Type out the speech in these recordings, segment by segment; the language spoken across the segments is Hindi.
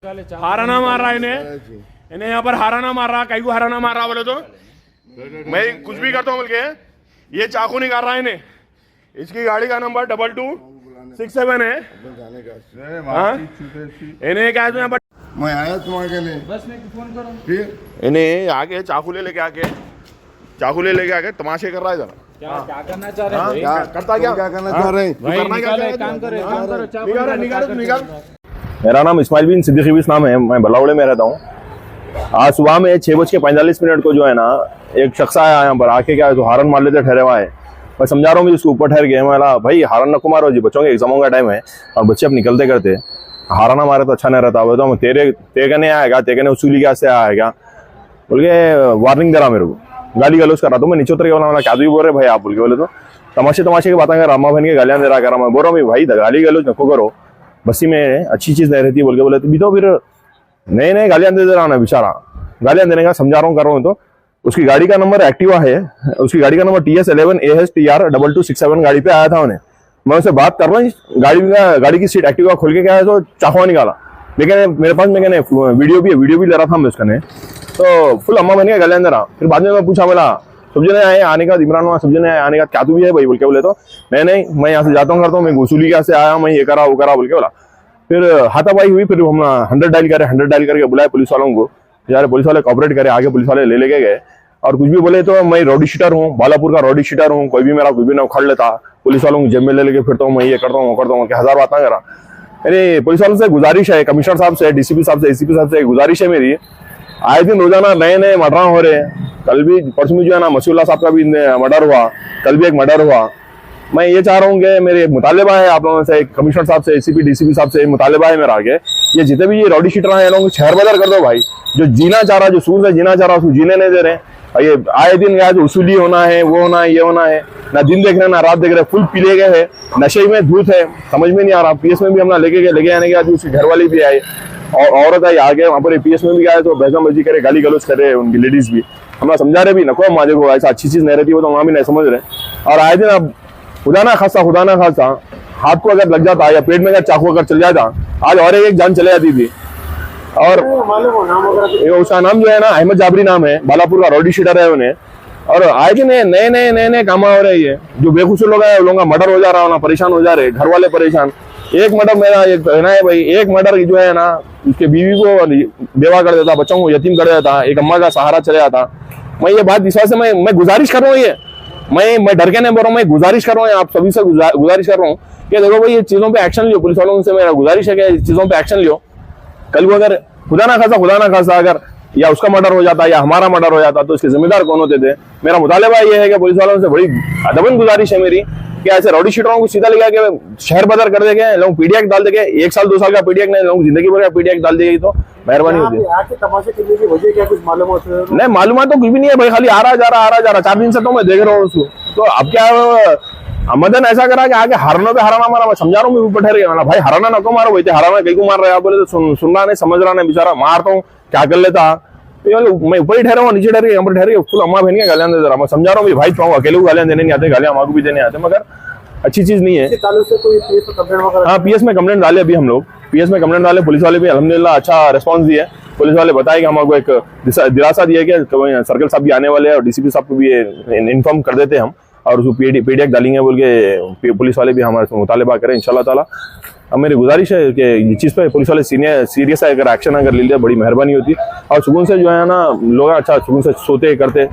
हाराना मार रहा है इन्हें यहाँ पर हाराना मार रहा, कहीं को हाराना मार रहा बोले तो मैं कुछ भी करता हूँ बोल के ये चाकू निकाल रहा है इन्हें। इसकी गाड़ी का नंबर 2267 है। इन्हें क्या है तो यहाँ पर मैं आया तुम्हारे लिए बस मैं फोन करो फिर इन्हें आके चाकू लेके आके तमाशे कर रहा है जरा। क्या करना चाह रहे हैं क्या करता क्या करना चाह रहे हैं? भाई? करना क्या निकालो, चाह काम करो रहे? काम करो निकाल। मेरा नाम इस्माइल बिन सिद्दीकी बिस नाम है, मैं बलावड़े में रहता हूँ। आज सुबह में 6:45 को जो है ना एक शख्स आया यहाँ पर, आके क्या है तो हारन मार लेते ठहरे हुआ है। मैं समझा रहा हूँ उसको ऊपर ठहर गए, मैं भाई हारन न मारो जी, बच्चों के एग्जामों का टाइम है और बच्चे अब निकलते करते हारा ना मारे तो अच्छा नहीं रहता। तो तेरे कने आएगा, तेरे कने उसूली क्या से आएगा बोल के वार्निंग दे रहा मेरे को, गाली गलौज कर रहा। तो मैं नीचे उतर के बोला क्या भी बोल रहे भाई आप बोल के, बोले तो तमाशे की बातें कर रामा बहन के गालियां दे रहा करा। मैं बोल रहा हूँ भाई गाली गलौज नको करो, बस्ती में अच्छी चीज नहीं रहती बोल के, बोले तो फिर नए गालियां दे रहा ना बेचारा, गालियां देने का समझा रहा हूँ कर रहा हूँ। तो उसकी गाड़ी का नंबर एक्टिवा है, उसकी गाड़ी का नंबर TS11AH TR2267 गाड़ी पे आया था उन्हें। मैं उससे बात कर रहा हूँ, गाड़ी की सीट एक्टिवा खोल के क्या है तो चाकू निकाला, लेकिन मेरे पास में कहने वीडियो भी ले रहा था मैं उसका ने, तो फुल अम्मा बन के गालियां दे रहा। फिर बाद में मैं पूछा, बोला सब्जी ने आए आने का, इमरान सब्जी ने आने का क्या तू भी है भाई बोल के, बोले तो नहीं मैं यहाँ से जाता हूँ करता हूँ, मैं वसूली क्या से आया, मैं ये करा वो करा बोल के बोला। फिर हाथापाई हुई, फिर हम 100 डायल करके बुलाए पुलिस वालों को, यार पुलिस वाले कॉपरेट करे, आगे पुलिस वाले ले लेके गए। और कुछ भी बोले तो मैं रॉडी शीटर हूँ, बालापुर का रॉडी शीटर हूँ, कोई भी ना उखाड़ लेता, पुलिस वालों को जेब में ले लेके फिरता हूँ, मैं ये करता हूँ वो करता हूँ, 1000 बातें करा। अरे पुलिस वालों से गुजारिश है, कमिश्नर साहब से, DCP साहब से, ACP साहब से गुजारिश है मेरी, आए दिन रोजाना नए मर्डर हो रहे हैं। कल भी परसों में जो है ना मसीउल्लाह साहब का भी मर्डर हुआ, कल भी एक मर्डर हुआ। मैं ये चाह रहा हूँ कि मेरे एक मुतालिबा है आप लोगों से, कमिश्नर साहब से, ACP DCP साहब से मुतालिबा है मेरा आगे, ये जितने भी ये रॉडी शीटर हैं लोगों को शहर बदर कर दो भाई। जो जीना चाह रहा, जो सुकून से जीना चाह रहा उसको जीने नहीं दे रहे। ये आए दिन गया तो उसूली होना है, वो होना है, ये होना है, ना दिन देख रहे ना रात देख रहे, फुल पी गए हैं, नशे में धूत है, समझ में नहीं आ रहा। PS में भी हम लेके आने के बाद उसकी घर वाली भी आए और औरत आई आगे वहाँ पर, PS में भी आए तो बहजामर्जी करे, गाली गलौज कर रहे हैं उनकी लेडीज भी। हम समझा रहे भी नको माजे को, ऐसा अच्छी चीज नहीं रहती वो तो वहाँ भी नहीं समझ रहे। और आए दिन अब खुदा ना खासा हाथ को अगर लग जाता या पेट में अगर चाकू अगर चल जाता, आज और एक जान चले जाती थी। और उसका नाम जो है ना अहमद जाबरी नाम है, बालापुर का रॉडी शीटर है उन्हें। और आए दिन नए काम हो रहे हैं, जो बेकसूर लोग है लोगों का मर्डर हो जा रहा है, परेशान हो जा रहे, घर वाले परेशान। एक मर्डर मेरा एक कहना है भाई, एक मर्डर जो है ना उसके बीवी को बेवा कर देता, बच्चों को यतीम कर देता, एक अम्मा का सहारा चले जाता। मैं ये बात विश्वास से मैं गुजारिश कर रहा हूँ, ये मैं डर के नहीं बोल रहा हूँ, मैं गुजारिश कर रहा हूँ आप सभी से गुजारिश कर रहा हूँ कि देखो भाई ये चीजों पे एक्शन लियो। पुलिस वालों से मेरा गुजारिश है कि इस चीजों पे एक्शन लियो। कल को अगर खुदा ना खासा अगर या उसका मर्डर हो जाता या हमारा मर्डर हो जाता तो इसके जिम्मेदार कौन होते थे। मेरा मुतालिबा ये है कि पुलिस वालों से बड़ी अदबन गुजारिश है मेरी कि ऐसे रॉडी शीटरों को सीधा लगा के शहर बदर कर देंगे, लोग PDX डाल देंगे, 1 साल 2 साल का PDX नहीं, लोग जिंदगी भर का PDX डाल देगी तो मेहरबानी होती है। तमाशे करने की वजह क्या कुछ मालूम होता है? नहीं मालूम तो कुछ भी नहीं है भाई, खाली आ रहा जा रहा 4 दिन से तो मैं देख रहा हूँ उसको। तो अब क्या मदन ऐसा करा कि आगे हराना पे हराना मारा, मैं समझा रहा हूँ ऊपर ठहर गया भाई, हराना नको मारो भाई, हराना कहीं को मार रहे हैं बोले तो सुन रहा नहीं, समझ रहा नहीं, बेचारा मारता हूँ क्या कर लेता। तो मैं ऊपर ही ठहरा हूँ, नीचे ठहर गया, ठहर गया, फुल अम्मा बहन के गालियां दे रहा। मैं समझा रहा हूँ भाई तो अकेले को गालियां देने नहीं आते, गालियां हमारे भी देने आते, मगर अच्छी चीज नहीं है। हाँ PS में कंप्लेंट डाले, अभी हम लोग PS में कंप्लेंट डाले, पुलिस वाले भी अल्हम्दुलिल्लाह अच्छा रिस्पॉन्स दिए। पुलिस वाले बताए कि हमको एक दिलासा दिया कि सर्कल साहब भी आने वाले हैं और DCP साहब को भी इन्फॉर्म कर देते हम, और उसको PDX डालेंगे बोल के पुलिस वाले भी हमारे मुतालिबा करें इंशाल्लाह ताला। अब मेरी गुजारिश है कि ये चीज़ पे पुलिस वाले सीरियस है, अगर एक्शन अगर ले लिया बड़ी मेहरबानी होती। और सुकून से जो है ना लोग अच्छा सुकून से सोते करते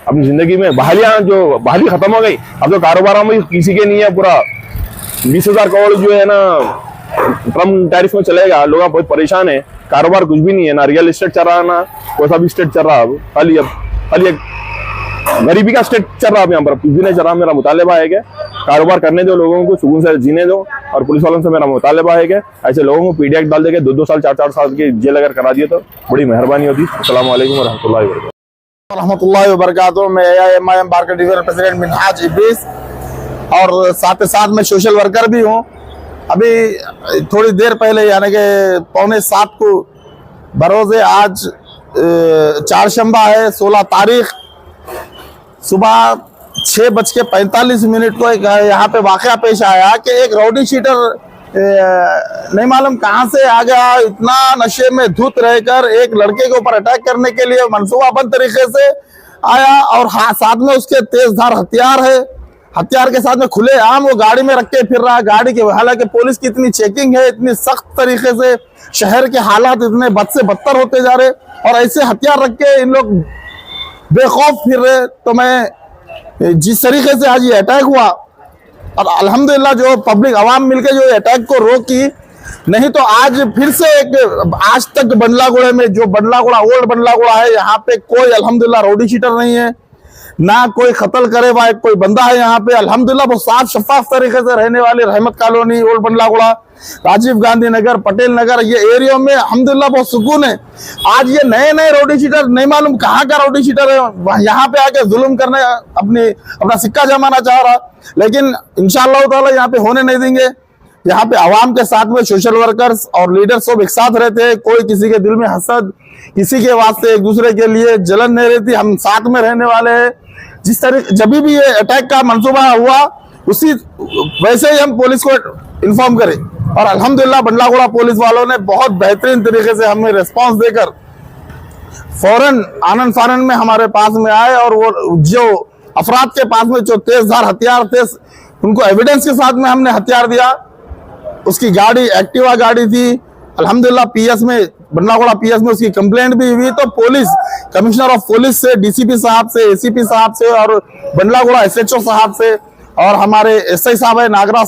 अपनी जिंदगी में। बहाली खत्म हो गई, अब तो कारोबार में किसी के नहीं है, पूरा 20,000 करोड़ जो है ना ट्रम्प टैरिफ में चलेगा, लोग बहुत परेशान है, कारोबार कुछ भी नहीं है, ना रियल एस्टेट चल रहा ना कोई सा भी स्टेट चल रहा। अब खाली एक गरीबी का स्टेट चल रहा है यहाँ पर, कुछ भी नहीं चल रहा। मेरा मुतालिबा है कि कारोबार करने दो, लोगों को सुकून से जीने दो। और पुलिस वालों से मेरा मुतालिबा है कि ऐसे लोगों को PDX डाल देके 2-2 साल 4-4 साल की जेल अगर करा दिए तो बड़ी मेहरबानी होती। अस्सलाम वालेकुम रहमतुल्लाहि व बरकातुहू। मैं AIM बार का डिवीजन प्रेसिडेंट मिनहाज इब्रीस और साथ ही साथ मैं सोशल वर्कर भी हूँ। अभी थोड़ी देर पहले यानी कि 6:45 को बरोज़े आज चारशंबा है 16 तारीख, सुबह 6:45 को एक यहाँ पे वाकया पेश आया कि एक रॉडी शीटर नहीं मालूम कहां से आ गया, इतना नशे में धुत रहकर एक लड़के के ऊपर अटैक करने के लिए मनसूबाबंद तरीके से आया। और साथ में उसके तेजधार हथियार है, हथियार के साथ में खुले आम वो गाड़ी में रख के फिर रहा गाड़ी के। हालांकि पुलिस की इतनी चेकिंग है, इतनी सख्त तरीके से, शहर के हालात इतने बद से बदतर होते जा रहे और ऐसे हथियार रख के इन लोग बेखौफ फिर रहे। तो मैं जिस तरीके से आज ये अटैक हुआ, और अल्हम्दुलिल्लाह जो पब्लिक आवाम मिलकर जो अटैक को रोकी, नहीं तो आज फिर से एक, आज तक बंडलागुड़ा में जो बंडलागुड़ा ओल्ड बंडलागुड़ा है, यहाँ पे कोई अल्हम्दुलिल्लाह रोडी शीटर नहीं है, ना कोई कत्ल करे वाला कोई बंदा है। यहाँ पे अल्हम्दुलिल्लाह बहुत साफ शफाफ तरीके से रहने वाले रहमत कॉलोनी, ओल्ड बंडलागुड़ा, राजीव गांधी नगर, पटेल नगर, ये एरिया में अल्हम्दुलिल्लाह बहुत सुकून है। आज ये नए नए रोडी शीटर नहीं मालूम कहाँ का रोडी शीटर है, यहाँ पे आके जुल्म करने अपना सिक्का जमाना चाह रहा, लेकिन इंशाअल्लाह ताला यहाँ पे होने नहीं देंगे। यहाँ पे आवाम के साथ में सोशल वर्कर्स और लीडर सब एक साथ रहते हैं, कोई किसी के दिल में हसद, किसी के वास्ते एक दूसरे के लिए जलन नहीं रहती, हम साथ में रहने वाले हैं। जिस तरह जब भी ये अटैक का मंसूबा हुआ उसी वैसे ही हम पुलिस को इन्फॉर्म करें, और अल्हम्दुलिल्लाह बंडलागुड़ा पुलिस वालों ने बहुत बेहतरीन तरीके से हमें रिस्पांस देकर फौरन आनंद फानन में हमारे पास में आए, और वो जो अफराद के पास में जो तेजधार हथियार थे उनको एविडेंस के साथ में हमने हथियार दिया। उसकी गाड़ी एक्टिवा गाड़ी थी, अल्हम्दुलिल्लाह पीएस में, बंडलागुड़ा पीएस में उसकी कंप्लेंट भी हुई। तो पुलिस कमिश्नर ऑफ पुलिस से, डीसीपी साहब से, एसीपी साहब से और बंडलागुड़ा एसएचओ साहब से और हमारे एसआई साहब है नागराज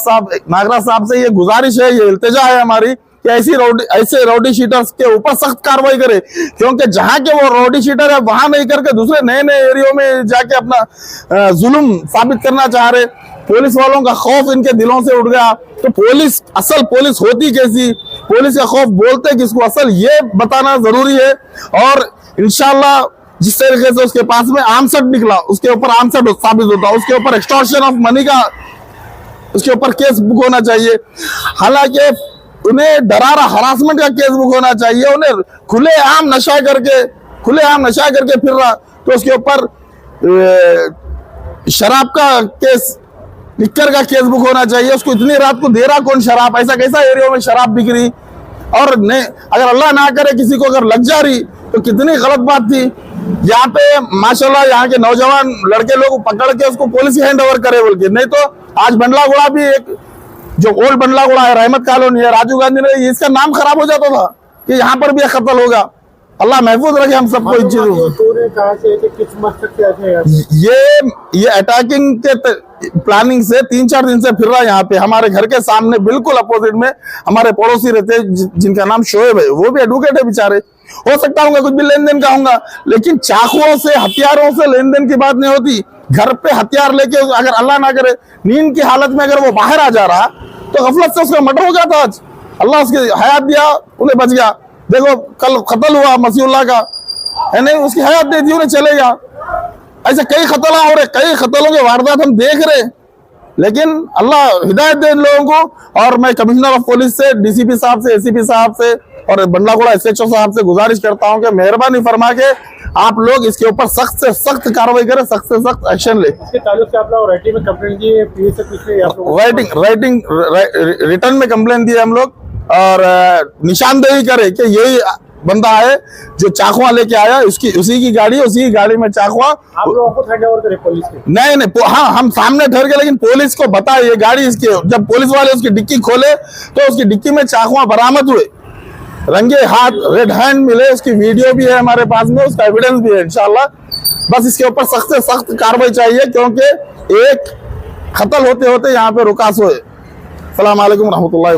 साहब से ये गुजारिश है, ये इल्तिजा है हमारी कि ऐसे रोडी शीटर्स के ऊपर सख्त कार्रवाई करे, क्योंकि जहां के वो रोडी शीटर है वहां नहीं करके दूसरे नए नए एरियो में जाके अपना जुल्म साबित करना चाह रहे। पुलिस वालों का खौफ इनके दिलों से उठ गया। तो पुलिस, असल पुलिस होती कैसी, पुलिस का खौफ बोलते किसको, असल ये बताना जरूरी है। और इंशाल्लाह जिस तरीके से उसके पास में आर्मसेट निकला, उसके ऊपर आर्मसेट साबित होता, उसके ऊपर एक्सटॉर्शन ऑफ मनी का उसके ऊपर केस बुक होना चाहिए। हालांकि उन्हें डरारा हरासमेंट का केस बुक होना चाहिए। उन्हें खुलेआम नशा करके फिर रहा तो उसके ऊपर शराब का केस, लिक्कर का केस बुक होना चाहिए। उसको इतनी रात को दे रहा कौन शराब, ऐसा कैसा एरिया में शराब बिक रही, और नहीं अगर अल्लाह ना करे किसी को अगर लग जा रही तो कितनी गलत बात थी। यहाँ पे माशाल्लाह यहाँ के नौजवान लड़के लोग पकड़ के उसको पुलिस हैंड ओवर करे बोल के, नहीं तो आज बंडलागुड़ा भी एक जो ओल्ड बंडलागुड़ा है, रहमत कॉलोनी है, राजीव गांधी नगर, इसका नाम खराब हो जाता था कि यहाँ पर भी कत्ल होगा। अल्लाह महफूज रखे हम सबको इस चीज। ये अटैकिंग के प्लानिंग से 3-4 दिन से फिर रहा यहाँ पे हमारे घर के सामने बिल्कुल अपोजिट में हमारे पड़ोसी रहते हैं जिनका नाम शोएब है, वो भी एडवोकेट है बेचारे। हो सकता होगा कुछ भी लेन देन का होगा, लेकिन चाकुओं से, हथियारों से लेन देन की बात नहीं होती। घर पे हथियार लेके अगर अल्लाह ना करे नींद की हालत में अगर वो बाहर आ जा रहा तो गफलत से उसका मर्डर हो जाता। आज अल्लाह उसकी हयात दिया, उन्हें बच गया। देखो कल कत्ल हुआ मसीहुल्लाह का है, नहीं उसकी हयात दे दी, उन्हें चले गया। ऐसे कई कत्ल हो रहे, कई कत्लों के वारदात हम देख रहे, लेकिन अल्लाह हिदायत दे इन लोगों को। और मैं कमिश्नर ऑफ पुलिस से, डीसीपी साहब से, एसीपी साहब से और बंडलागुड़ा एसएचओ साहब से गुजारिश करता हूं कि मेहरबानी फरमा के आप लोग इसके ऊपर सख्त से सख्त कार्रवाई करें, सख्त से सख्त एक्शन ले। इसके ताल्लुक से आप लोग राइटिंग में कंप्लेंट की है, पीए से रिटर्न में कंप्लेंट दी हम लोग, और निशानदेही करे कि यही बंदा है जो चाकुआ लेके आया, उसी की गाड़ी में चाकुआ। आप लोगों को हैंड ओवर करें पुलिस के? नहीं, हाँ हम सामने ठहर के, लेकिन पुलिस को बताए ये गाड़ी इसके। जब पुलिस वाले उसकी डिक्की खोले तो उसकी डिक्की में चाकुआ बरामद हुए, रंगे हाथ, रेड हैंड मिले, उसकी वीडियो भी है हमारे पास में, उसका एविडेंस भी है इंशाल्लाह। बस इसके ऊपर सख्त से सख्त कार्रवाई चाहिए, क्योंकि एक कत्ल होते होते यहाँ पे रुकास हुए। अस्सलाम वालेकुम रहमतुल्लाह।